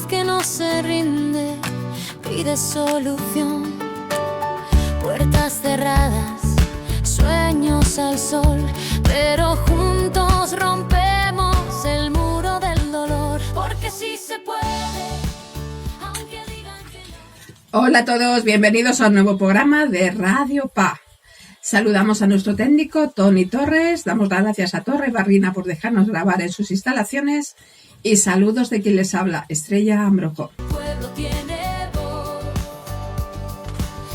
voz que no se rinde, pide solución. Puertas cerradas, sueños al sol, pero juntos rompemos el muro del dolor, porque sí se puede, aunque digan que no. Hola a todos, bienvenidos a un nuevo programa de Radio Pa. Saludamos a nuestro técnico Tony Torres, damos las gracias a Torre Barrina por dejarnos grabar en sus instalaciones y saludos de quien les habla, Estrella Ambroco. Pueblo tiene voz.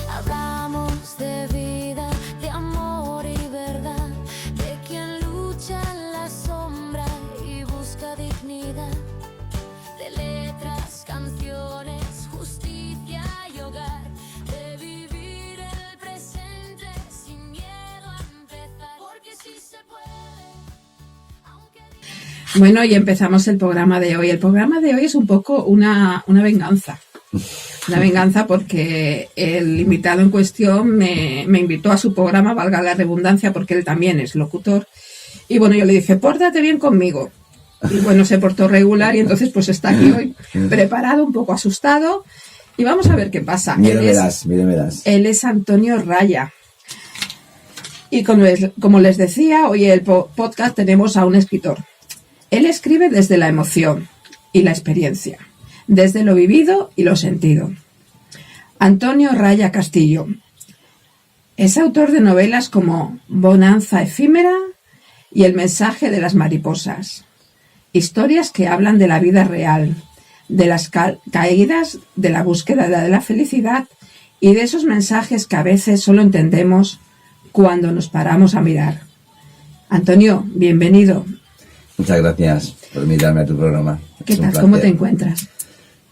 Hablamos de vida, de amor y verdad, de quien lucha en la sombra y busca dignidad, de letras, canciones, justicia y hogar, de vivir el presente sin miedo a empezar, porque sí se puede, aunque Bueno, y empezamos el programa de hoy. El programa de hoy es un poco una venganza. Una venganza porque el invitado en cuestión me invitó a su programa, valga la redundancia, porque él también es locutor. Y bueno, yo le dije, pórtate bien conmigo. Y bueno, se portó regular y entonces pues está aquí hoy preparado, un poco asustado. Y vamos a ver qué pasa. Mira, verás. Él es Antonio Raya. Y como les decía, hoy en el podcast tenemos a un escritor. Él escribe desde la emoción y la experiencia, desde lo vivido y lo sentido. Antonio Raya Castillo es autor de novelas como Bonanza efímera y El mensaje de las mariposas. Historias que hablan de la vida real, de las caídas, de la búsqueda de la felicidad y de esos mensajes que a veces solo entendemos cuando nos paramos a mirar. Antonio, bienvenido. Muchas gracias por invitarme a tu programa. ¿Qué tal? ¿Cómo te encuentras?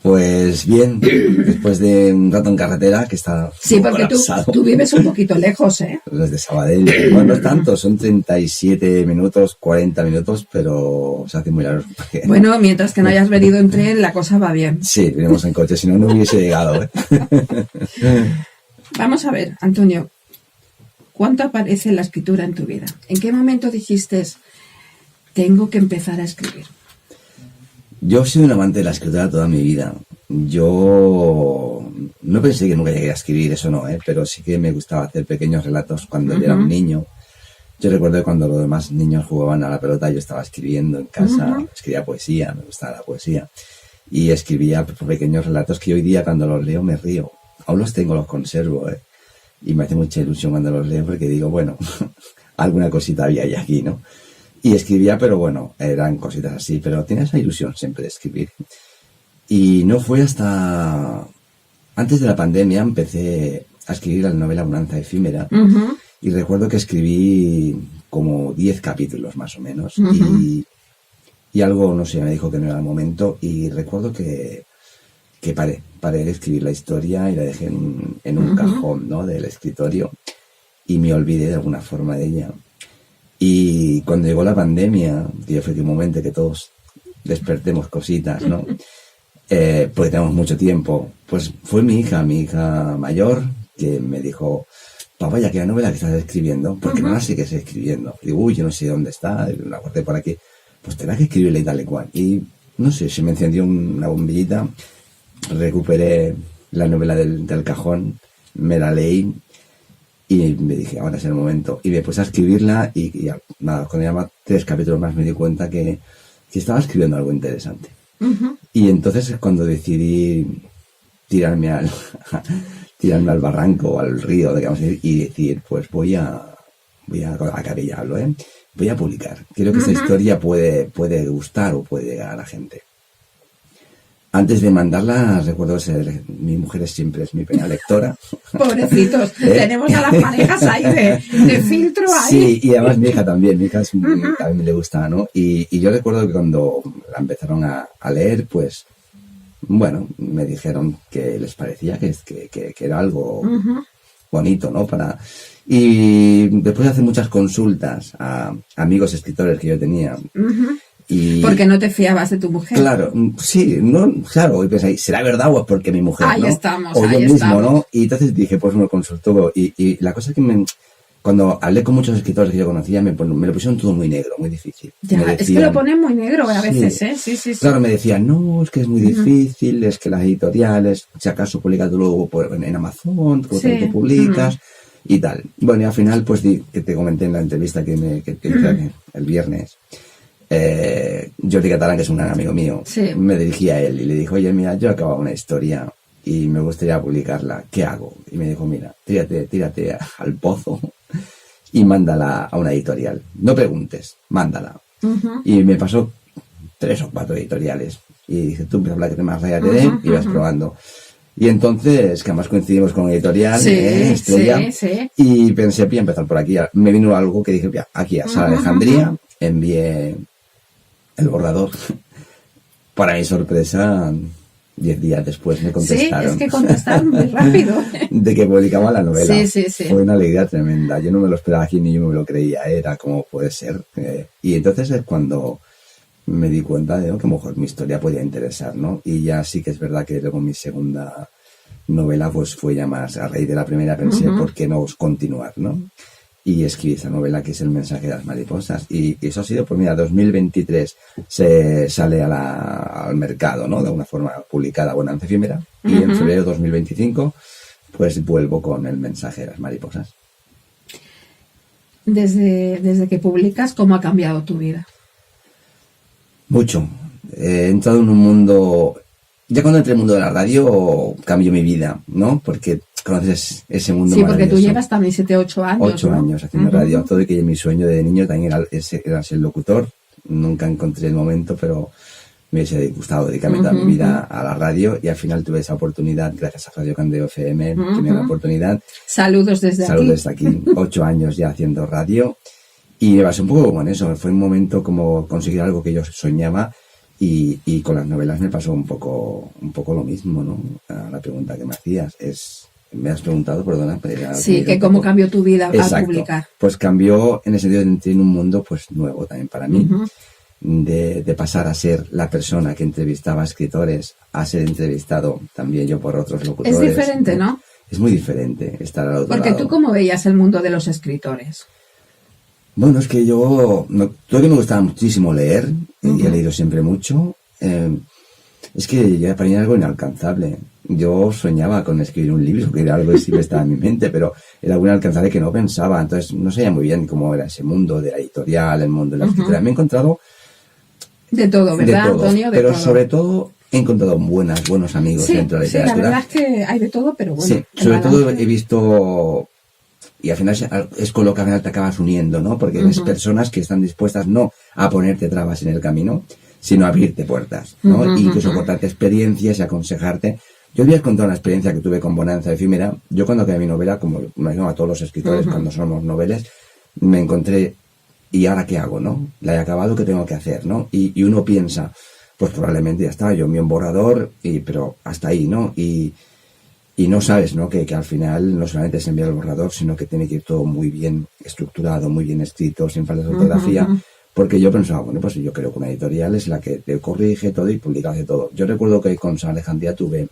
Pues bien, después de un rato en carretera que está... Sí, porque tú vives un poquito lejos, ¿eh? Desde Sabadell. Bueno, no es tanto, son 37 minutos, 40 minutos, pero se hace muy largo. Bueno, mientras que no hayas venido en tren, la cosa va bien. Sí, venimos en coche, si no, no hubiese llegado, ¿eh? Vamos a ver, Antonio, ¿cuánto aparece la escritura en tu vida? ¿En qué momento dijiste, tengo que empezar a escribir? Yo soy un amante de la escritura toda mi vida. Yo no pensé que nunca llegué a escribir, eso no, pero sí que me gustaba hacer pequeños relatos cuando yo era un niño. Yo recuerdo que cuando los demás niños jugaban a la pelota, yo estaba escribiendo en casa, escribía poesía, me gustaba la poesía. Y escribía pequeños relatos que hoy día cuando los leo me río. Aún los tengo, los conservo, y me hace mucha ilusión cuando los leo porque digo, bueno, alguna cosita había ahí aquí, ¿no? Y escribía, pero bueno, eran cositas así, pero tenía esa ilusión siempre de escribir. Y no fue hasta antes de la pandemia empecé a escribir la novela Bonanza efímera. Y recuerdo que escribí como 10 capítulos más o menos. Y algo, no sé, me dijo que no era el momento. Y recuerdo que paré de escribir la historia y la dejé en un cajón, ¿no?, del escritorio. Y me olvidé de alguna forma de ella. Y cuando llegó la pandemia, que fue un momento que todos despertemos cositas, ¿no? Porque tenemos mucho tiempo, pues fue mi hija mayor, que me dijo, papá, ya que la novela que estás escribiendo, porque no la sigues escribiendo. Digo, uy, yo no sé dónde está, la guardé por aquí. Pues tendrás que escribirla y tal y cual. Y no sé, se me encendió una bombillita, recuperé la novela del cajón, me la leí, y me dije, ahora es el momento. Y me puse a escribirla y nada, cuando llevaba 3 capítulos más me di cuenta que estaba escribiendo algo interesante. Y entonces es cuando decidí tirarme al barranco o al río, digamos, y decir, pues voy a acarrearlo, voy a publicar. Creo que esta historia puede gustar o puede llegar a la gente. Antes de mandarla, recuerdo ser, mi mujer siempre es mi primera lectora. Pobrecitos, tenemos a las parejas ahí de filtro ahí. Sí, y además mi hija también también le gusta, ¿no? Y yo recuerdo que cuando la empezaron a leer, pues, bueno, me dijeron que les parecía que era algo bonito, ¿no? Y después de hacer muchas consultas a amigos escritores que yo tenía, Porque no te fiabas de tu mujer. Claro, sí, claro, y pensé, ¿será verdad o es porque mi mujer, ahí ¿no? Estamos, o ahí yo mismo, estamos. ¿no? Y entonces dije, pues me consultó, y la cosa que cuando hablé con muchos escritores que yo conocía, me lo pusieron todo muy negro, muy difícil. Ya, Me es que lo ponen muy negro a sí, veces, ¿eh? Sí, sí, sí. claro, me decían, no, es que es muy difícil, es que las editoriales, si acaso publicas luego en Amazon, tú Sí. publicas y tal. Bueno, y al final, pues que te comenté en la entrevista que hice el viernes, Jordi Catalán, que es un gran amigo mío, Sí. me dirigí a él y le dijo, oye, mira, yo he acabado una historia y me gustaría publicarla, ¿qué hago? Y me dijo, mira, tírate al pozo y mándala a una editorial. No preguntes, mándala. Y me pasó 3 o 4 editoriales. Y dije, tú empiezas a hablar que te más raya te den y vas probando. Y entonces, que además coincidimos con una editorial, Sí, Estrella, sí. y pensé, voy a empezar por aquí. Me vino algo que dije, aquí a Sala Alejandría, envié el borrador. Para mi sorpresa, 10 días después me contestaron. Sí, es que contestaron muy rápido. De que publicaba la novela. Sí. Fue una alegría tremenda. Yo no me lo esperaba aquí ni yo me lo creía. Era como puede ser. Y entonces es cuando me di cuenta de que a lo mejor mi historia podía interesar, ¿no? Y ya sí que es verdad que luego mi segunda novela pues fue ya más a raíz de la primera, pensé, ¿por qué no continuar, no? Y escribí esa novela que es El mensaje de las mariposas. Y eso ha sido, pues mira, 2023 se sale al mercado, ¿no? De alguna forma publicada, Bonanza efímera. Y en febrero de 2025, pues vuelvo con El mensaje de las mariposas. Desde que publicas, ¿cómo ha cambiado tu vida? Mucho. He entrado en un mundo... Ya cuando entré en el mundo de la radio, cambió mi vida, ¿no? Porque conoces ese mundo Sí, porque maravilloso. tú llevas también 7, 8 años, 8 ¿no? años haciendo radio. Todo y que mi sueño de niño también era ser locutor. Nunca encontré el momento, pero me hubiese gustado dedicarme toda mi vida a la radio y al final tuve esa oportunidad, gracias a Radio Candeo FM, tenía la oportunidad. Saludos desde aquí. 8 años ya haciendo radio y me basé un poco con eso. Fue un momento como conseguir algo que yo soñaba y con las novelas me pasó un poco lo mismo, ¿no? La pregunta que me hacías me has preguntado, perdona. Sí, que cómo cambió tu vida al publicar. Pues cambió en el sentido de entrar en un mundo pues nuevo también para mí. De pasar a ser la persona que entrevistaba a escritores a ser entrevistado también yo por otros locutores. Es diferente, ¿no? Es muy diferente estar al otro lado. Porque tú, ¿cómo veías el mundo de los escritores? Bueno, es que todo que me gustaba muchísimo leer, y he leído siempre mucho, es que ya para mí era algo inalcanzable. Yo soñaba con escribir un libro, que era algo que siempre estaba en mi mente, pero era algo inalcanzable que no pensaba. Entonces no sabía muy bien cómo era ese mundo de la editorial, el mundo de la escritura. Me he encontrado de todo, ¿verdad, de todo, Antonio? Pero sobre todo he encontrado buenos amigos dentro de la literatura. Sí, la verdad es que hay de todo, pero bueno. Sí, sobre todo he visto... Y al final es con lo que al final te acabas uniendo, ¿no? Porque ves personas que están dispuestas no a ponerte trabas en el camino, sino a abrirte puertas, ¿no? Incluso contarte experiencias y aconsejarte. Yo voy a contar una experiencia que tuve con Bonanza efímera. Yo cuando acabé mi novela, como imagino a todos los escritores cuando somos noveles, me encontré, ¿y ahora qué hago, no? La he acabado, ¿qué tengo que hacer, no? Y uno piensa, pues probablemente ya está, yo envío un borrador, pero hasta ahí, ¿no? Y no sabes, ¿no? Que al final no solamente se envía el borrador, sino que tiene que ir todo muy bien estructurado, muy bien escrito, sin falta de ortografía. Porque yo pensaba, bueno, pues yo creo que una editorial es la que te corrige todo y publica de todo. Yo recuerdo que con Sala Alejandría tuve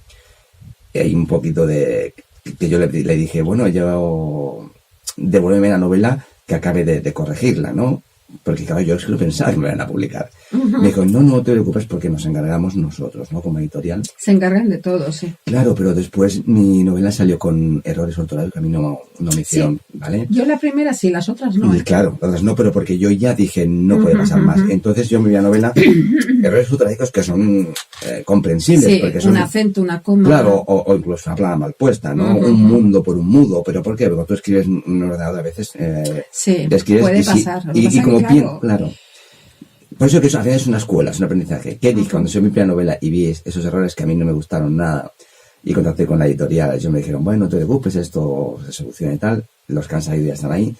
ahí un poquito de... que yo le dije, bueno, yo devuélveme la novela que acabe de corregirla, ¿no? Porque claro, yo es que lo pensaba que me iban a publicar. Me dijo, no te preocupes porque nos encargamos nosotros, ¿no? Como editorial. Se encargan de todo, sí. Claro, pero después mi novela salió con errores ortográficos que a mí no me hicieron, ¿vale? Yo la primera sí, las otras no. Y claro, otras no, pero porque yo ya dije, no puede pasar más. Entonces yo me vi la novela, errores ortográficos que son comprensibles. Sí, porque son, un acento, una coma. Claro, o incluso una palabra mal puesta, ¿no? Un mundo por un mudo, pero ¿por qué? Porque tú escribes en un ordenador a veces... sí, escribes, puede pasar. Y como claro. Por eso que eso al final es una escuela, es un aprendizaje. ¿Qué dije? Cuando soy mi primera novela y vi esos errores que a mí no me gustaron nada y contacté con la editorial, ellos me dijeron, bueno, no te preocupes, esto se soluciona y tal, los que han salido ya están ahí,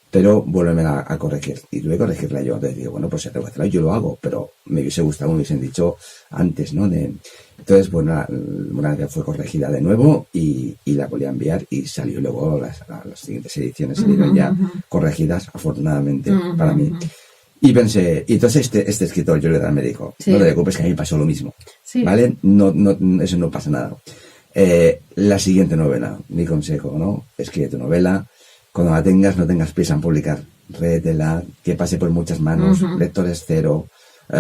pero vuélveme a corregir. Y tuve que corregirla yo. Entonces digo, bueno, pues si tengo que hacerla yo lo hago, pero me hubiese gustado, me hubiesen dicho antes, ¿no? Entonces, bueno, una vez fue corregida de nuevo y la volví a enviar y salió luego las siguientes ediciones salieron ya corregidas, afortunadamente, para mí. Y pensé, y entonces este escritor, Jordi Catalán, me dijo, no te preocupes que a mí me pasó lo mismo, ¿vale? No, eso no pasa nada. La siguiente novela, mi consejo, ¿no? Escribe tu novela, cuando la tengas, no tengas prisa en publicar. Rétela, que pase por muchas manos, lectores cero,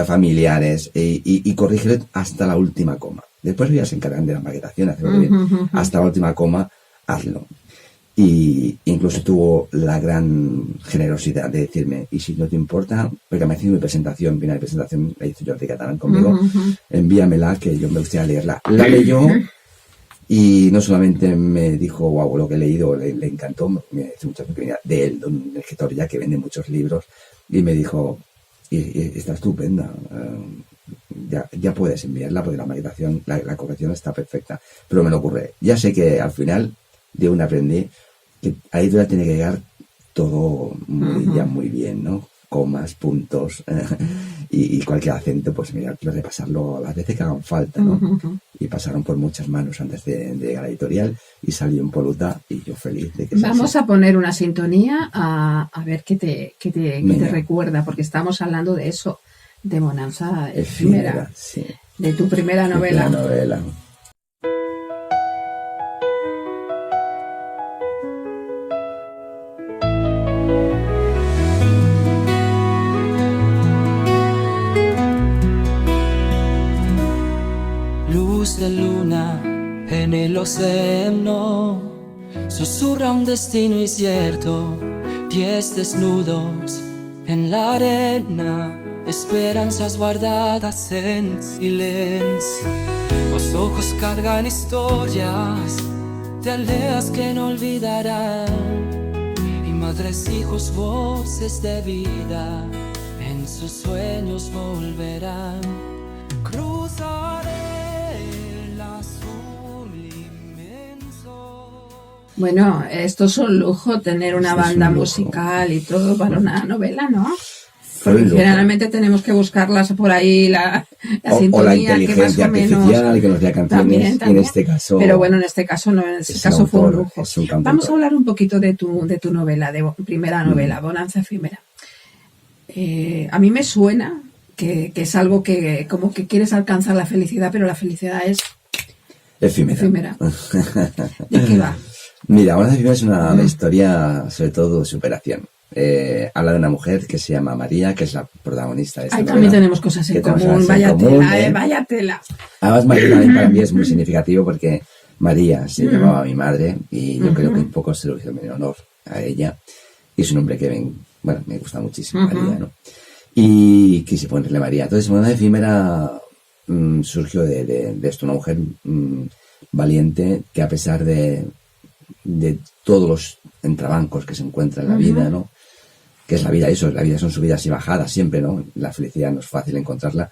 familiares, y corrígelo hasta la última coma. Después ya se encargan de la maquetación, hacerlo bien. Hasta la última coma, hazlo. Y incluso tuvo la gran generosidad de decirme, y si no te importa, porque me ha hecho mi presentación, vino la presentación, la hizo Jordi Catalán conmigo, envíamela, que yo me gustaría leerla. La leyó, y no solamente me dijo, wow, lo que he leído le encantó, me hizo mucha pequeña de él, de un escritor ya que vende muchos libros, y me dijo, y está estupenda, ya puedes enviarla porque la maquetación, la corrección está perfecta. Pero me lo ocurre, ya sé que al final de una aprendí que ahí todavía tiene que llegar todo ya muy bien, ¿no? Comas, puntos y cualquier acento, pues mira, quiero repasarlo las veces que hagan falta, ¿no? Y pasaron por muchas manos antes de llegar a la editorial y salió impoluta y yo feliz de que Vamos a poner una sintonía a ver qué te recuerda, porque estamos hablando de eso, de Bonanza Efímera, sí. De tu primera novela. Luz de luna en el océano, susurra un destino incierto, pies desnudos en la arena, esperanzas guardadas en silencio. Los ojos cargan historias de aldeas que no olvidarán, y madres, hijos, voces de vida en sus sueños volverán. Cruzaré el azul inmenso. Bueno, esto es un lujo, tener una banda musical y todo para una novela, ¿no? Porque generalmente tenemos que buscarlas por ahí, la sintonía, o la inteligencia artificial que nos dé canciones, también. En este caso. Pero bueno, en este caso no, en este caso fue un lujo. Vamos a hablar un poquito de tu novela, de primera novela, Bonanza Efímera. A mí me suena que es algo que como que quieres alcanzar la felicidad, pero la felicidad es efímera. ¿De qué va? Mira, Bonanza Efímera es una historia sobre todo de superación. Habla de una mujer que se llama María, que es la protagonista de esta novela. También tenemos cosas en común, vaya tela. Además, María también para mí es muy significativo porque María se llamaba mi madre y yo creo que un poco se lo hizo en honor a ella. Y es un nombre que me gusta muchísimo, María, ¿no? Y quise ponerle María. Entonces, Bonanza Efímera surgió de esto, una mujer valiente que a pesar de todos los entrabancos que se encuentra en la vida, ¿no? Que es la vida, la vida son subidas y bajadas siempre, ¿no? La felicidad no es fácil encontrarla.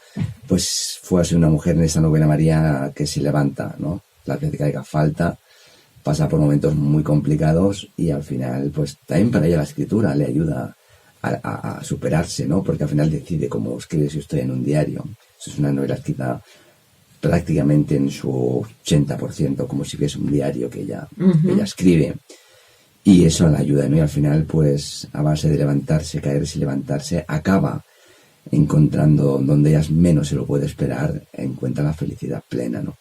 Pues fue así una mujer en esa novela María que se levanta, ¿no? Las veces que haga falta, pasa por momentos muy complicados y al final, pues también para ella la escritura le ayuda a superarse, ¿no? Porque al final decide cómo escribe su historia en un diario. Eso es una novela escrita prácticamente en su 80%, como si fuese un diario que ella escribe. Y eso la ayuda, ¿no? Y al final, pues, a base de levantarse, caerse y levantarse, acaba encontrando donde ella menos se lo puede esperar, encuentra la felicidad plena, ¿no?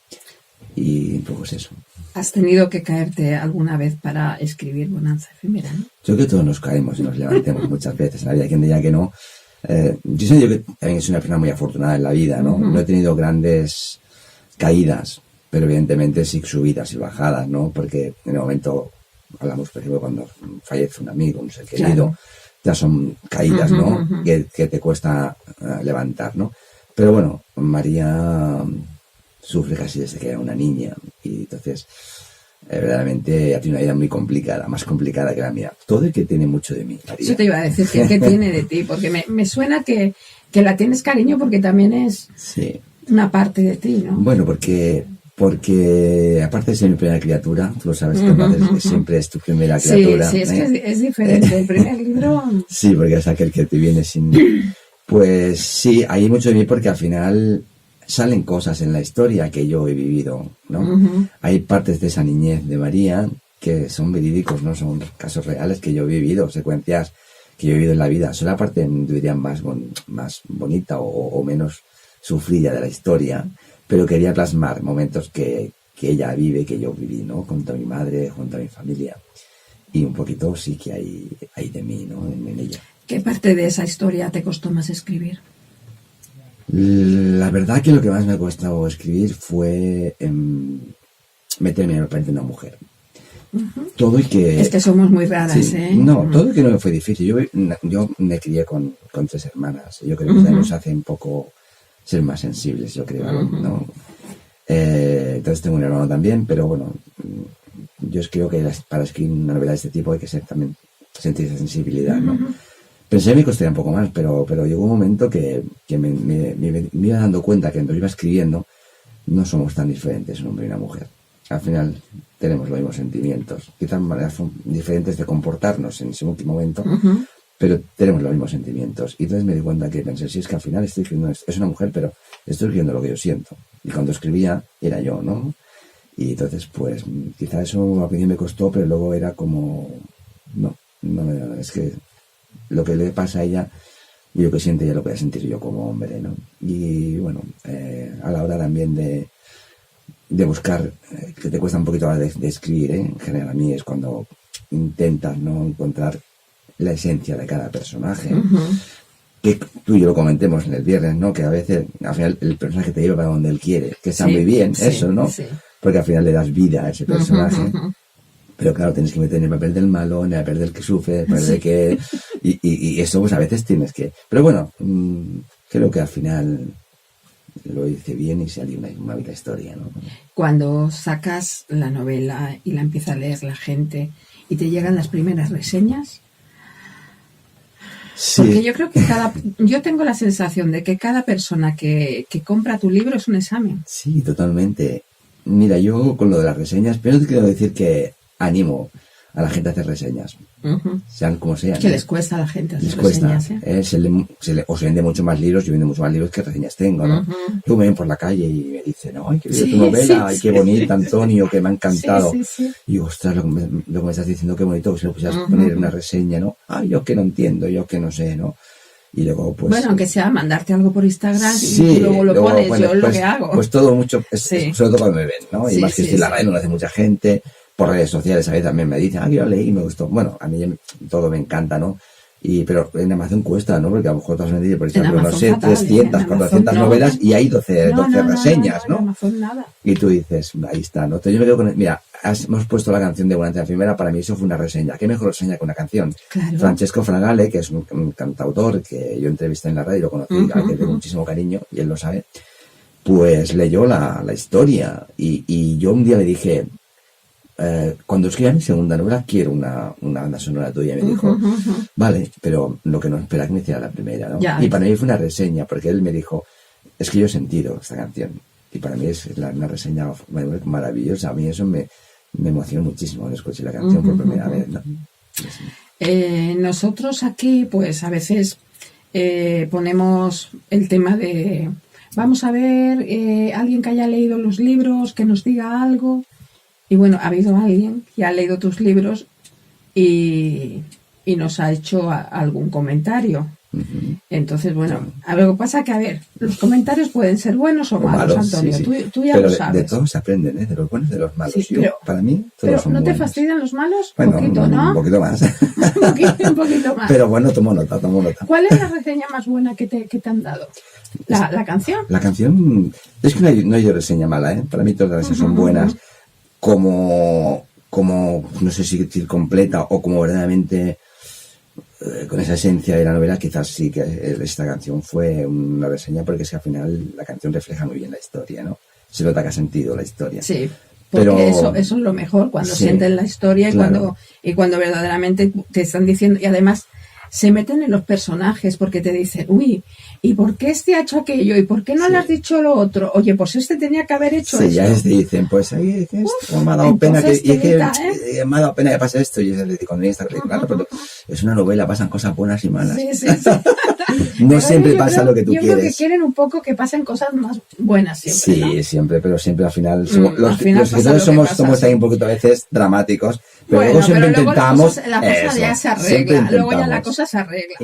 Y un poco es eso. ¿Has tenido que caerte alguna vez para escribir Bonanza Efímera, no? Yo creo que todos nos caemos y nos levantemos muchas veces. En la vida hay quien diría que no. Yo sé que también soy una persona muy afortunada en la vida, ¿no? No he tenido grandes caídas, pero evidentemente sí subidas y bajadas, ¿no? Porque en el momento, hablamos por ejemplo cuando fallece un amigo, un ser querido, ya son caídas, ¿no? Que te cuesta levantar, ¿no? Pero bueno, María sufre casi desde que era una niña y entonces verdaderamente ha tenido una vida muy complicada, más complicada que la mía. Todo el que tiene mucho de mí, María. Eso te iba a decir, que tiene de ti, porque me suena que la tienes cariño porque también es una parte de ti, ¿no? Bueno, porque aparte de ser mi primera criatura, tú lo sabes, tu madre siempre es tu primera criatura. Sí, es que es diferente. El primer libro... Sí, porque es aquel que te viene sin... Pues sí, hay mucho de mí porque al final salen cosas en la historia que yo he vivido, ¿no? Hay partes de esa niñez de María que son verídicos, ¿no? Son casos reales que yo he vivido, secuencias que yo he vivido en la vida. Son la parte, diría, más bonita o menos sufrida de la historia, pero quería plasmar momentos que ella vive, que yo viví, ¿no? Junto a mi madre, junto a mi familia. y un poquito sí que hay de mí, ¿no? En ella. ¿Qué parte de esa historia te costó más escribir? La verdad que lo que más me ha costado escribir fue meterme en el papel de una mujer. Todo y que... Es que somos muy raras, sí, ¿eh? No, todo y que no me fue difícil. Yo me crié con 3 hermanas. Yo creo que eso nos hace un poco ser más sensibles, yo creo, ¿no? Entonces tengo un hermano también, pero bueno, yo creo que para escribir una novela de este tipo hay que también sentir esa sensibilidad, ¿no? Pensé que me costaría un poco más, pero llegó un momento que me iba dando cuenta que cuando iba escribiendo no somos tan diferentes un hombre y una mujer. Al final tenemos los mismos sentimientos. Quizás maneras diferentes de comportarnos en ese último momento, pero tenemos los mismos sentimientos. Y entonces me di cuenta que pensé, sí, es que al final estoy escribiendo, es una mujer, pero estoy escribiendo lo que yo siento. Y cuando escribía era yo, ¿no? Y entonces, pues, quizás eso al principio me costó, pero luego era como, no, es que lo que le pasa a ella y lo que siente ella lo voy a sentir yo como hombre, ¿no? Y bueno, a la hora también de buscar, que te cuesta un poquito de escribir, ¿eh? En general a mí es cuando intentas, ¿no?, encontrar la esencia de cada personaje. Que tú y yo lo comentemos en el viernes, ¿no? Que a veces, al final, el personaje te lleva para donde él quiere, que está muy bien, eso, ¿no? Sí. Porque al final le das vida a ese personaje. Pero claro, tienes que meter en el papel del malo, en el papel del que sufre, el papel del que... Y eso pues a veces tienes que... Pero bueno, creo que al final lo hice bien y salió una bonita historia, ¿no? Cuando sacas la novela y la empieza a leer la gente y te llegan las primeras reseñas... Sí. Porque yo creo que yo tengo la sensación de que cada persona que compra tu libro es un examen. Sí, totalmente. Mira, yo con lo de las reseñas, pero te quiero decir que animo a la gente a hacer reseñas, sean como sean. Que les cuesta a la gente hacer reseñas, ¿eh? O se vende mucho más libros, yo vendo mucho más libros que reseñas tengo, ¿no? Luego me ven por la calle y me dicen, ¡ay, qué bien tu novela! ¡Ay, qué bonita, Antonio, que me ha encantado! Y digo, ostras, lo que me estás diciendo, qué bonito, que se lo pusieras poner en una reseña, ¿no? ¡Ay, yo que no entiendo, yo que no sé, ¿no? Y luego, pues... Bueno, aunque sea mandarte algo por Instagram y luego lo pones, bueno, yo es lo que hago. Pues todo mucho, sobre todo cuando me ven, ¿no? Y más que estoy en la radio, no lo hace mucha gente. Por redes sociales a veces también me dicen, yo leí y me gustó. Bueno, a mí todo me encanta, ¿no? Pero en Amazon cuesta, ¿no? Porque a lo mejor te has vendido, por ejemplo, no sé, 300, 400 novelas y hay 12 reseñas, ¿no? En Amazon nada. Y tú dices, ahí está, ¿no? Entonces yo me quedo con... Mira, hemos puesto la canción de Bonanza Efímera, para mí eso fue una reseña. ¿Qué mejor reseña que una canción? Claro. Francesco Fragale, que es un cantautor que yo entrevisté en la radio y lo conocí, al que tengo muchísimo cariño, y él lo sabe, pues leyó la historia. Y yo un día le dije... cuando escriba mi segunda novela quiero una banda sonora tuya. Y me dijo, vale, pero lo que no espera que me hiciera la primera, ¿no? Y para mí fue una reseña, porque él me dijo, es que yo he sentido esta canción. Y para mí es una reseña maravillosa. A mí eso me emocionó muchísimo cuando escuché la canción por primera vez, ¿no? Nosotros aquí, pues a veces ponemos el tema de, vamos a ver, alguien que haya leído los libros, que nos diga algo. Y bueno, ha habido alguien que ha leído tus libros y nos ha hecho algún comentario. Entonces, bueno, lo que pasa que, a ver, los comentarios pueden ser buenos o malos, Antonio. Sí. Tú ya pero lo sabes. De todos se aprenden, ¿eh? De los buenos y de los malos. Sí, pero, para mí, todos son ¿no te buenos. fastidian los malos? Bueno, un poquito, ¿no? Un poquito más. un poquito más. Pero bueno, tomo nota. ¿Cuál es la reseña más buena que te han dado? ¿La canción? La canción... Es que no hay reseña mala, ¿eh? Para mí todas las reseñas son buenas. Como no sé si decir completa o como verdaderamente con esa esencia de la novela, quizás sí que esta canción fue una reseña, porque es que al final la canción refleja muy bien la historia, ¿no? Se nota que ha sentido la historia. Sí, porque eso es lo mejor, cuando sienten la historia y cuando verdaderamente te están diciendo, y además se meten en los personajes porque te dicen, uy, ¿y por qué este ha hecho aquello? ¿Y por qué no le has dicho lo otro? Oye, pues este tenía que haber hecho eso. Sí, ya te dicen, pues ahí me ha dado pena me ha dado pena que pase esto. Y cuando viene esta película, pero es una novela, pasan cosas buenas y malas. Sí. No pero siempre pasa lo que tú quieres. Yo creo que quieren un poco que pasen cosas más buenas siempre, sí, ¿no? Siempre, pero siempre al final los escritores somos ahí un poquito a veces dramáticos, pero luego siempre intentamos la cosa ya se arregla, luego ya la cosa se arregla.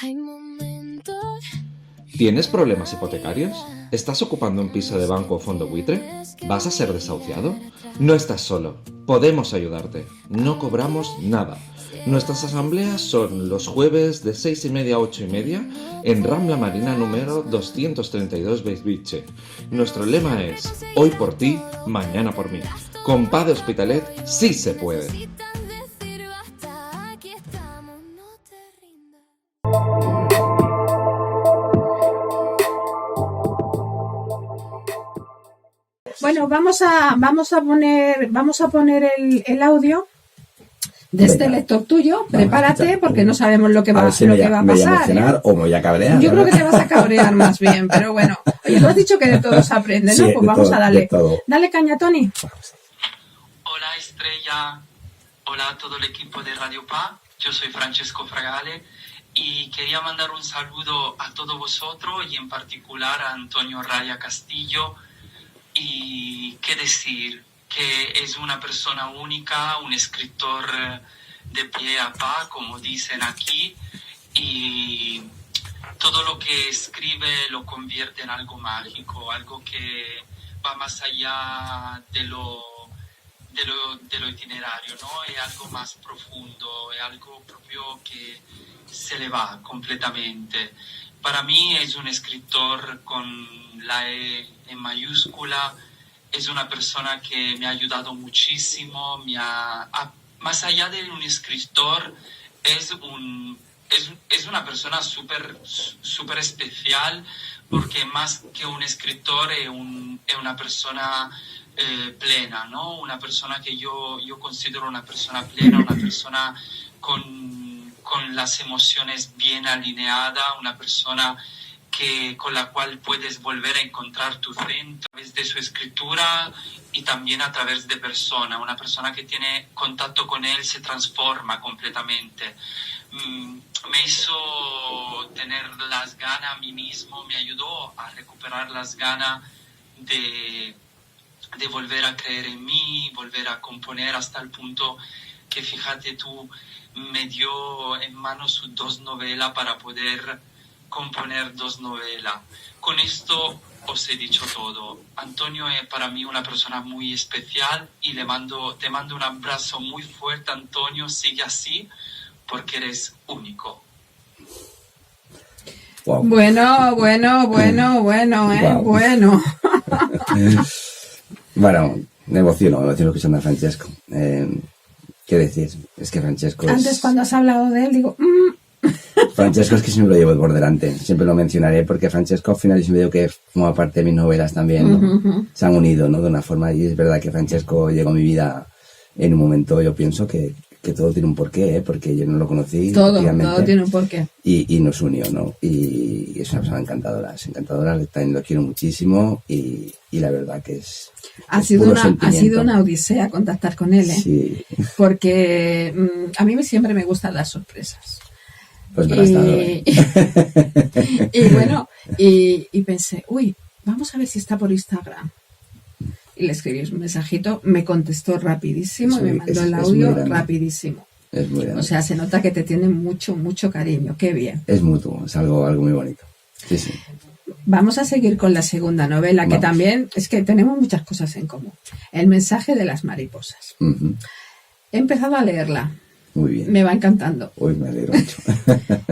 Hay momentos. ¿Tienes problemas hipotecarios? ¿Estás ocupando un piso de banco o fondo buitre? ¿Vas a ser desahuciado? No estás solo. Podemos ayudarte. No cobramos nada. Nuestras asambleas son los jueves de 6:30 a 8:30 en Rambla Marina número 232 Bellvitge. Nuestro lema es: hoy por ti, mañana por mí. Con PA de Hospitalet sí se puede. Bueno, vamos a poner el audio de este Venga, lector tuyo. vamos a Prepárate escuchar. porque no sabemos lo que A va, ver si lo que va a me voy a pasar. emocionar o me voy a cabrear. Yo creo ¿verdad? que te vas a cabrear más bien, pero bueno. Oye, tú has dicho que de todo se aprende, ¿no? Sí, Pues de vamos todo, a darle. de todo. Dale caña, Tony. Hola Estrella, hola a todo el equipo de Radio Pa, yo soy Francesco Fragale y quería mandar un saludo a todos vosotros y en particular a Antonio Raya Castillo y qué decir, que es una persona única, un escritor de pie a pa, como dicen aquí, y todo lo que escribe lo convierte en algo mágico, algo que va más allá de lo itinerario, ¿no? Es algo más profundo, es algo proprio que se le va completamente. Para mí es un escritor con la E en mayúscula, es una persona que me ha ayudado muchísimo, más allá de un escritor, es una persona súper especial, porque más que un escritor es una persona plena, ¿no? Una persona que yo considero una persona plena, una persona con las emociones bien alineadas, una persona con la cual puedes volver a encontrar tu centro a través de su escritura y también a través de una persona que tiene contacto con él se transforma completamente. Me hizo tener las ganas a mí mismo, me ayudó a recuperar las ganas de volver a creer en mí, volver a componer hasta el punto que, fíjate tú, me dio en manos sus 2 novelas para poder componer 2 novelas. Con esto os he dicho todo. Antonio es para mí una persona muy especial y te mando un abrazo muy fuerte, Antonio, sigue así porque eres único. Wow. Bueno, Bueno. Bueno, me emociono escuchando a Francesco. ¿Qué decir? Es que Francesco Antes cuando has hablado de él, digo... Francesco es que siempre lo llevo por delante, siempre lo mencionaré porque Francesco al final yo siempre digo que forma parte de mis novelas también, ¿no? Se han unido, ¿no? De una forma, y es verdad que Francesco llegó a mi vida en un momento, yo pienso que todo tiene un porqué, porque yo no lo conocí. Todo tiene un porqué. Y nos unió, ¿no? Y es una persona encantadora, también lo quiero muchísimo y la verdad que ha sido una odisea contactar con él, ¿eh? Sí. Porque a mí siempre me gustan las sorpresas. Pues me la has dado, ¿eh? Y bueno, y pensé, vamos a ver si está por Instagram. Y le escribí un mensajito, me contestó rapidísimo y me mandó el audio rapidísimo. Es muy grande. O sea, se nota que te tiene mucho, mucho cariño. Qué bien. Es mutuo, es algo muy bonito. Sí, sí. Vamos a seguir con la segunda novela, que también es que tenemos muchas cosas en común. El mensaje de las mariposas. Uh-huh. He empezado a leerla. Muy bien. Me va encantando. Uy, me alegro mucho.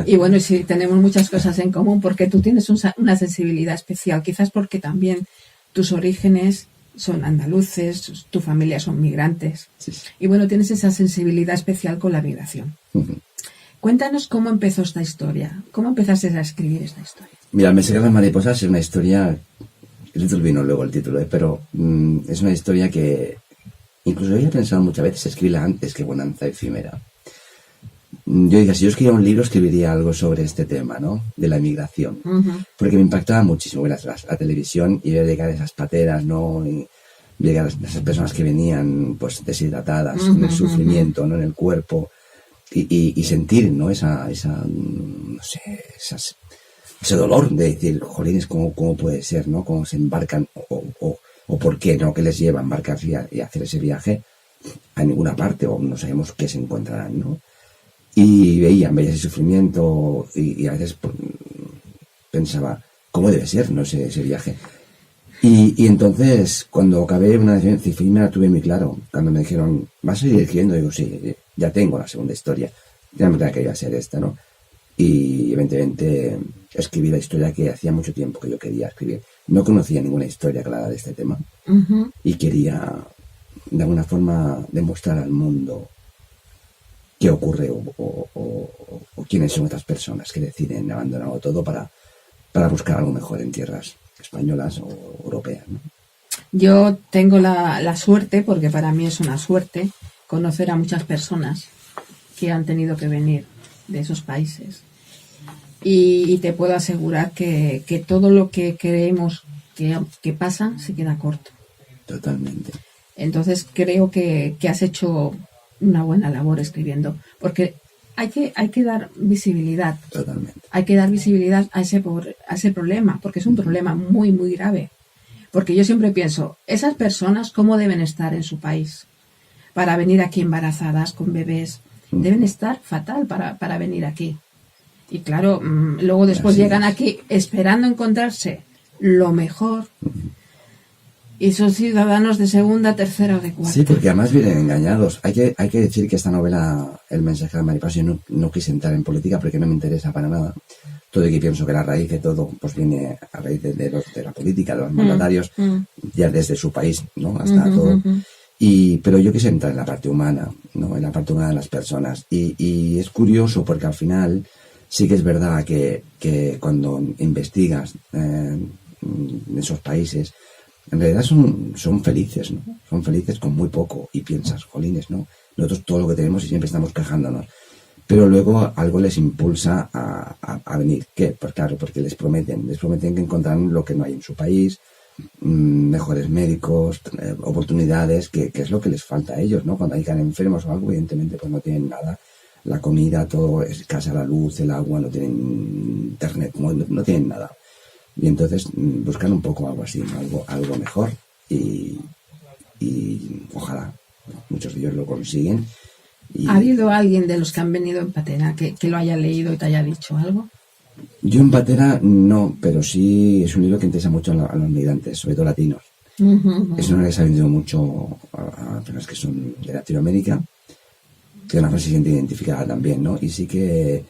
Y bueno, sí, tenemos muchas cosas en común porque tú tienes una sensibilidad especial, quizás porque también tus orígenes son andaluces, tu familia son migrantes. Sí, sí. Y bueno, tienes esa sensibilidad especial con la migración. Uh-huh. Cuéntanos cómo empezó esta historia. ¿Cómo empezaste a escribir esta historia? Mira, El mensaje de las mariposas es una historia... El título vino luego el título, pero es una historia que incluso yo he pensado muchas veces escribirla antes que Bonanza Efímera. Yo digo, si yo escribiera un libro, escribiría algo sobre este tema, ¿no? De la emigración. Uh-huh. Porque me impactaba muchísimo la televisión y ver llegar esas pateras, ¿no? Y llegar esas personas que venían, pues, deshidratadas, en el sufrimiento, ¿no? En el cuerpo. Y sentir, ¿no? No sé, ese dolor de decir, jolines, ¿cómo puede ser, ¿no? Cómo se embarcan o por qué, ¿no? ¿Qué les lleva a embarcarse y hacer ese viaje a ninguna parte o no sabemos qué se encontrarán, ¿no? Y veía ese sufrimiento y a veces pensaba, ¿cómo debe ser, no ese viaje? Y entonces, cuando acabé una fin me la tuve muy claro. Cuando me dijeron, ¿vas a seguir escribiendo? Digo, sí, ya tengo la segunda historia. Ya me tenía que ir a ser esta, ¿no? Y evidentemente escribí la historia que hacía mucho tiempo que yo quería escribir. No conocía ninguna historia clara de este tema. Y quería, de alguna forma, demostrar al mundo qué ocurre o quiénes son estas personas que deciden abandonarlo todo para buscar algo mejor en tierras españolas o europeas, ¿no? Yo tengo la suerte, porque para mí es una suerte, conocer a muchas personas que han tenido que venir de esos países. Y te puedo asegurar que todo lo que creemos que pasa se queda corto. Totalmente. Entonces creo que has hecho una buena labor escribiendo, porque hay que dar visibilidad. Totalmente. Hay que dar visibilidad a ese problema, porque es un problema muy, muy grave. Porque yo siempre pienso, esas personas, ¿cómo deben estar en su país? Para venir aquí embarazadas, con bebés. Deben estar fatal para venir aquí. Y claro, luego después Así llegan es. aquí esperando encontrarse lo mejor. Y son ciudadanos de segunda, tercera o de cuarta. Sí, porque además vienen engañados. Hay que decir que esta novela, El mensaje de la mariposa, yo no quise entrar en política porque no me interesa para nada. Todo y que pienso que la raíz de todo pues viene a raíz de la política, de los mandatarios, ya desde su país, ¿no? Hasta todo. Pero yo quise entrar en la parte humana, ¿no? En la parte humana de las personas. Y es curioso porque al final sí que es verdad que cuando investigas en esos países, en realidad son felices, ¿no? Son felices con muy poco y piensas, jolines, ¿no? Nosotros todo lo que tenemos y siempre estamos quejándonos. Pero luego algo les impulsa a venir. ¿Qué? Pues claro, porque les prometen que encontrarán lo que no hay en su país, mejores médicos, oportunidades, que es lo que les falta a ellos, ¿no? Cuando llegan enfermos o algo, evidentemente pues no tienen nada. La comida, todo es escasa, la luz, el agua, no tienen internet, no tienen nada. Y entonces buscan un poco algo así, ¿no? algo mejor y ojalá muchos de ellos lo consiguen. ¿Ha habido alguien de los que han venido en Patera que lo haya leído y te haya dicho algo? Yo en Patera no, pero sí es un libro que interesa mucho a los migrantes, sobre todo latinos. Es una que se ha vendido mucho a personas que son de Latinoamérica, que a lo mejor se siente identificada también, ¿no? Y sí que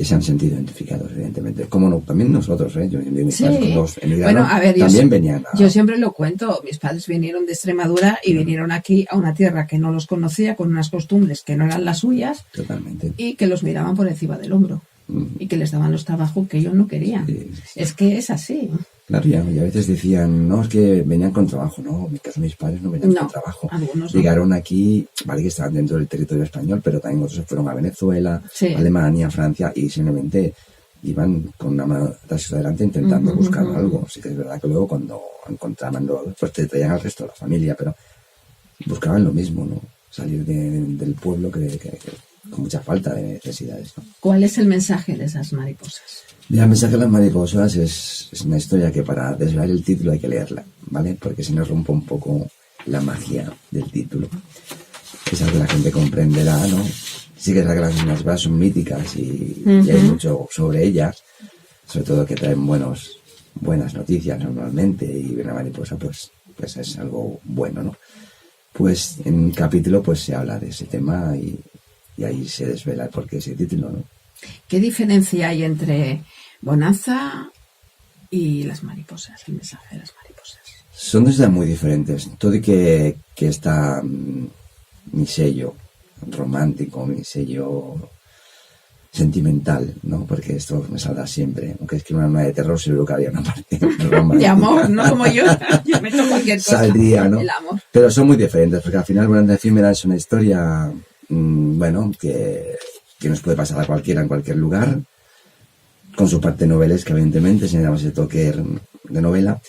se han sentido identificados, evidentemente. Como no, también nosotros, ¿eh? Yo mis padres con dos emigraron, bueno, a ver, también venían yo siempre lo cuento, mis padres vinieron de Extremadura y vinieron aquí a una tierra que no los conocía, con unas costumbres que no eran las suyas. Totalmente. Y que los miraban por encima del hombro. Y que les daban los trabajos que ellos no querían. Sí. Es que es así. Claro, y a veces decían, no, es que venían con trabajo. No, en mi caso mis padres no venían con trabajo. Algunos llegaron aquí, vale que estaban dentro del territorio español, pero también otros se fueron a Venezuela, Alemania, Francia, y simplemente iban con una mano atrás y adelante intentando buscar algo. Sí que es verdad que luego cuando encontraban algo, pues te traían al resto de la familia, pero buscaban lo mismo, ¿no? Salir del pueblo que con mucha falta de necesidades, ¿no? ¿Cuál es el mensaje de esas mariposas? El mensaje de las mariposas es una historia que para desvelar el título hay que leerla, ¿vale? Porque se nos rompe un poco la magia del título. Es algo que la gente comprenderá, ¿no? Sí que es verdad que las mariposas son míticas y hay mucho sobre ellas, sobre todo que traen buenas noticias normalmente, y una mariposa pues es algo bueno, ¿no? Pues en un capítulo pues se habla de ese tema y ahí se desvela el porqué ese título, ¿no? ¿Qué diferencia hay entre Bonanza y las mariposas, el mensaje de las mariposas? Son dos ideas muy diferentes. Todo y que está mi sello romántico, mi sello sentimental, ¿no? Porque esto me saldrá siempre. Aunque escriba una de terror, seguro que había una parte romántica. De amor, no como yo meto cualquier cosa. Saldría, ¿no? El amor. Pero son muy diferentes, porque al final Bonanza efímera es una historia, que nos puede pasar a cualquiera en cualquier lugar, con su parte novelesca, evidentemente, sin ese toque de novela.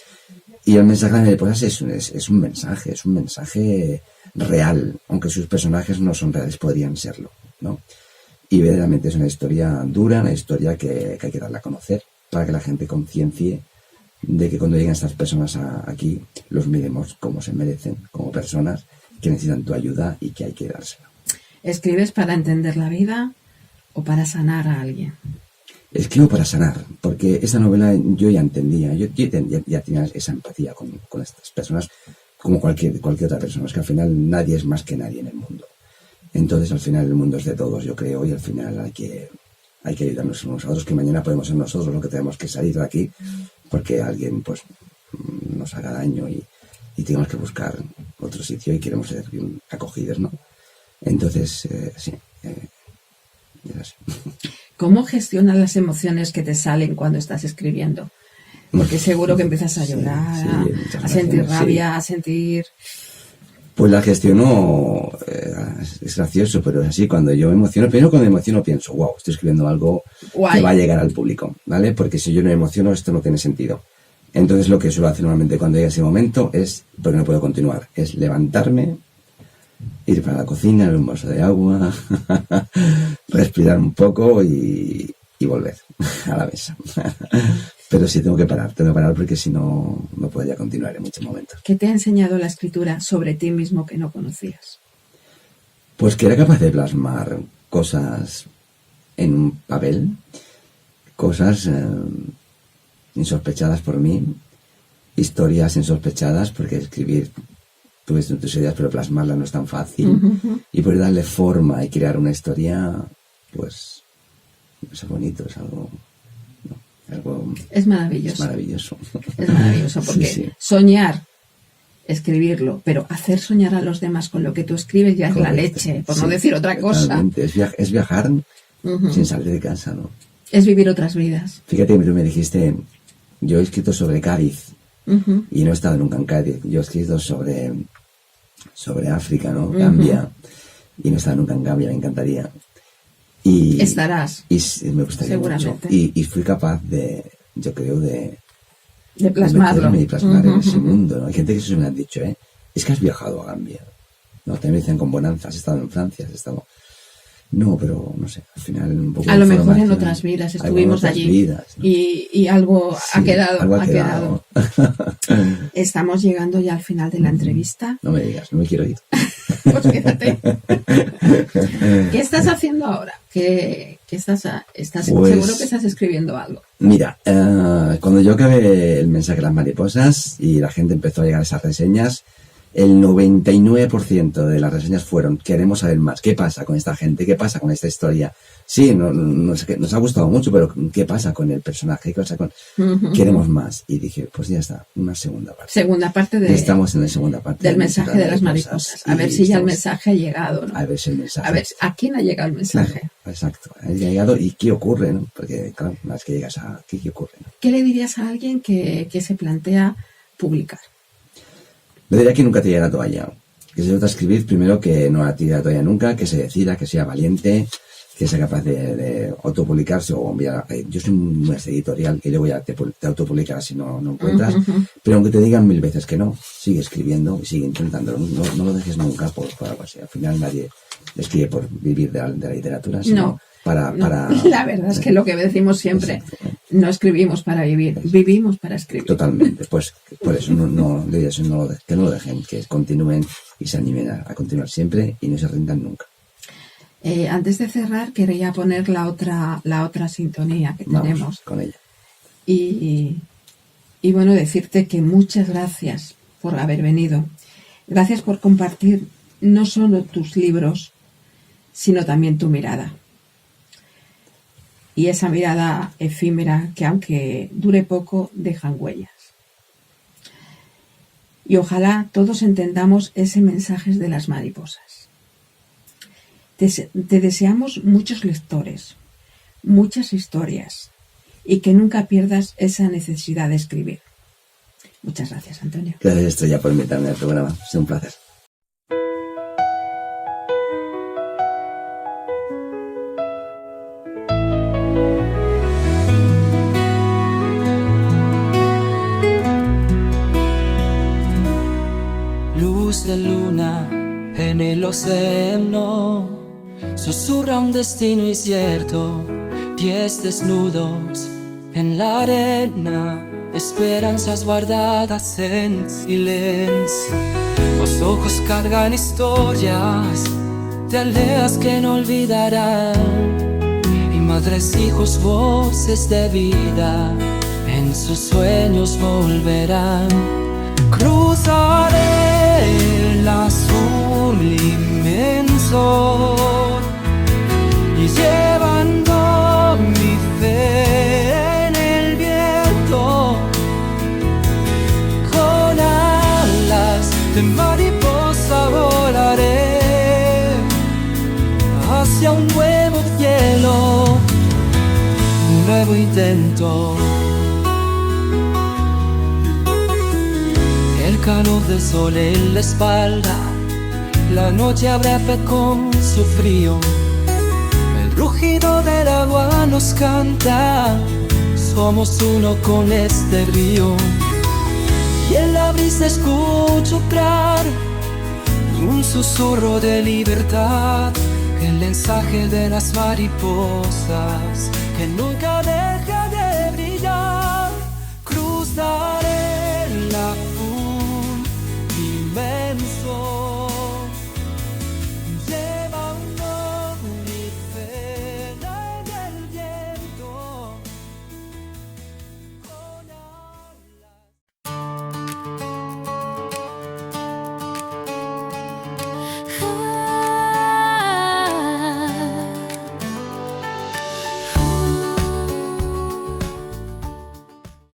Y el mensaje de mariposas es un mensaje real, aunque sus personajes no son reales, podrían serlo, ¿no? Y verdaderamente es una historia dura, una historia que hay que darla a conocer para que la gente conciencie de que cuando lleguen estas personas aquí, los miremos como se merecen, como personas que necesitan tu ayuda y que hay que dársela. ¿Escribes para entender la vida o para sanar a alguien? escribo para sanar, porque esta novela yo ya entendía, ya tenía esa empatía con estas personas, como cualquier otra persona. Es que al final nadie es más que nadie en el mundo. Entonces al final el mundo es de todos, yo creo, y al final hay que ayudarnos unos a otros, que mañana podemos ser nosotros los que tenemos que salir de aquí, porque alguien pues nos haga daño y tenemos que buscar otro sitio y queremos ser bien acogidos, ¿no? Entonces, sí, es así. ¿Cómo gestionas las emociones que te salen cuando estás escribiendo? Porque seguro que empiezas a llorar, a sentir rabia, a sentir... Pues la gestiono, es gracioso, pero es así. Cuando yo me emociono, primero cuando me emociono pienso, wow, estoy escribiendo algo que va a llegar al público, ¿vale? Porque si yo no me emociono, esto no tiene sentido. Entonces lo que suelo hacer normalmente cuando llega ese momento es, porque no puedo continuar, es levantarme, ir para la cocina, beber un vaso de agua, respirar un poco y volver a la mesa. Pero sí, tengo que parar porque si no, no podría continuar en muchos momentos. ¿Qué te ha enseñado la escritura sobre ti mismo que no conocías? Pues que era capaz de plasmar cosas en un papel, cosas insospechadas por mí, historias insospechadas, porque escribir tú tus ideas, pero plasmarlas no es tan fácil. Y poder darle forma y crear una historia, pues es bonito, es algo... Es maravilloso. Es maravilloso. Es maravilloso porque sí. Soñar, escribirlo, pero hacer soñar a los demás con lo que tú escribes ya Correcto. es la leche, por no decir otra cosa. Es viajar sin salir de casa, ¿no? Es vivir otras vidas. Fíjate, tú me dijiste, yo he escrito sobre Cádiz y no he estado nunca en Cádiz. Yo he escrito sobre África, ¿no? Gambia, y no he estado nunca en Gambia, me encantaría. Y estarás. Y me gustaría seguramente. Mucho. Y fui capaz de, yo creo, de plasmarlo. Y plasmar en ese mundo, ¿no? Hay gente que eso me han dicho, es que has viajado a Gambia. No, también me dicen con bonanza, has estado en Francia, has estado... No, pero no sé, al final un poco... A lo mejor en otras vidas estuvimos allí vidas, ¿no? y algo sí, ha quedado. Algo ha quedado. Estamos llegando ya al final de la entrevista. No me digas, no me quiero ir. Pues quédate. ¿Qué estás haciendo ahora? ¿Qué estás Pues, seguro que estás escribiendo algo? Mira, cuando yo acabé el mensaje de las mariposas y la gente empezó a llegar a esas reseñas, el 99% de las reseñas fueron: queremos saber más, ¿qué pasa con esta gente? ¿Qué pasa con esta historia? Sí, nos ha gustado mucho, pero ¿qué pasa con el personaje? ¿Qué pasa con...? Queremos más. Y dije, pues ya está, una segunda parte. Segunda parte de... Estamos en la segunda parte. Del mensaje de las mariposas. A ver si ya el mensaje ha llegado, ¿no? A ver si el mensaje... A ver, ¿a quién ha llegado el mensaje? Claro, exacto. Ha llegado y qué ocurre, ¿no? Porque, claro, una vez que llegas a... ¿Qué ocurre, no? ¿Qué le dirías a alguien que se plantea publicar? Le diría que nunca tire la toalla. Que se trata de escribir, primero, que no la tire la toalla nunca, que se decida, que sea valiente, que sea capaz de autopublicarse o enviar... Yo soy un editorial que luego ya te autopublicarás si no encuentras, pero aunque te digan 1000 veces que no, sigue escribiendo y sigue intentándolo. No lo dejes nunca por algo así. Al final nadie escribe por vivir de la literatura, sino para... La verdad es que lo que decimos siempre, no escribimos para vivir, vivimos para escribir. Totalmente. Pues por eso que no lo dejen, que continúen y se animen a continuar siempre y no se rindan nunca. Antes de cerrar, quería poner la otra sintonía que tenemos. Vamos con ella. Y bueno, decirte que muchas gracias por haber venido. Gracias por compartir no solo tus libros, sino también tu mirada. Y esa mirada efímera que, aunque dure poco, dejan huellas. Y ojalá todos entendamos ese mensaje de las mariposas. Te deseamos muchos lectores, muchas historias y que nunca pierdas esa necesidad de escribir. Muchas gracias, Antonio. Gracias, Estrella, por invitarme al programa. Ha sido un placer. Luz de luna en el océano, susurra un destino incierto, pies desnudos en la arena, esperanzas guardadas en silencio. Los ojos cargan historias de aldeas que no olvidarán, Madres, hijos, voces de vida, en sus sueños volverán. Cruzaré el azul inmenso y llevando mi fe en el viento, con alas de mariposa volaré hacia un nuevo cielo, un nuevo intento. El calor del sol en la espalda, la noche abraza con su frío. El rugido del agua nos canta, somos uno con este río. Y en la brisa escucho soplar un susurro de libertad, el mensaje de las mariposas que nunca